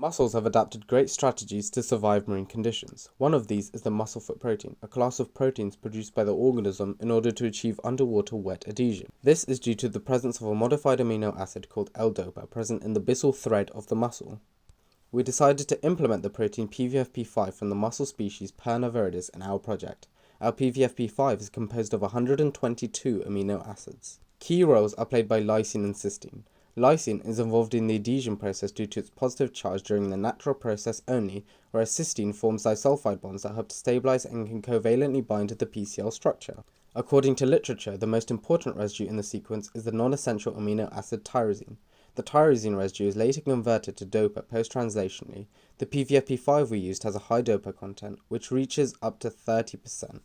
Mussels have adapted great strategies to survive marine conditions. One of these is the muscle foot protein, a class of proteins produced by the organism in order to achieve underwater wet adhesion. This is due to the presence of a modified amino acid called L-DOPA present in the byssal thread of the mussel. We decided to implement the protein PVFP5 from the mussel species Perna viridis in our project. Our PVFP5 is composed of 122 amino acids. Key roles are played by lysine and cysteine. Lysine is involved in the adhesion process due to its positive charge during the natural process only, whereas cysteine forms disulfide bonds that help to stabilize and can covalently bind to the PCL structure. According to literature, the most important residue in the sequence is the non-essential amino acid tyrosine. The tyrosine residue is later converted to DOPA post-translationally. The PVFP5 we used has a high DOPA content, which reaches up to 30%.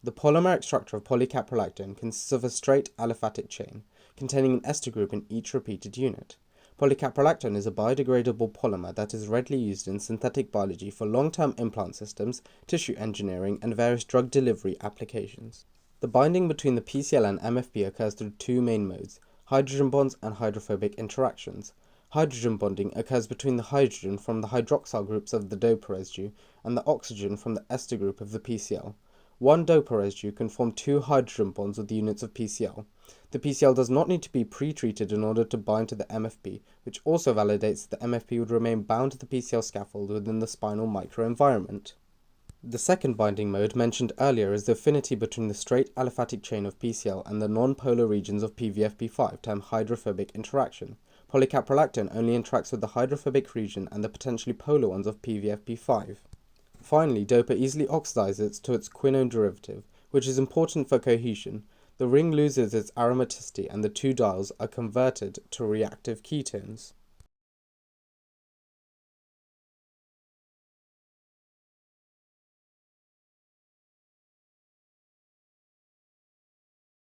The polymeric structure of polycaprolactone consists of a straight aliphatic chain, containing an ester group in each repeated unit. Polycaprolactone is a biodegradable polymer that is readily used in synthetic biology for long-term implant systems, tissue engineering, and various drug delivery applications. The binding between the PCL and MFP occurs through two main modes, hydrogen bonds and hydrophobic interactions. Hydrogen bonding occurs between the hydrogen from the hydroxyl groups of the DOPA residue and the oxygen from the ester group of the PCL. One DOPA residue can form two hydrogen bonds with the units of PCL. The PCL does not need to be pre-treated in order to bind to the MFP, which also validates that the MFP would remain bound to the PCL scaffold within the spinal microenvironment. The second binding mode mentioned earlier is the affinity between the straight aliphatic chain of PCL and the non-polar regions of PVFP5 termed hydrophobic interaction. Polycaprolactone only interacts with the hydrophobic region and the potentially polar ones of PVFP5. Finally, DOPA easily oxidizes to its quinone derivative, which is important for cohesion. The ring loses its aromaticity and the two dials are converted to reactive ketones.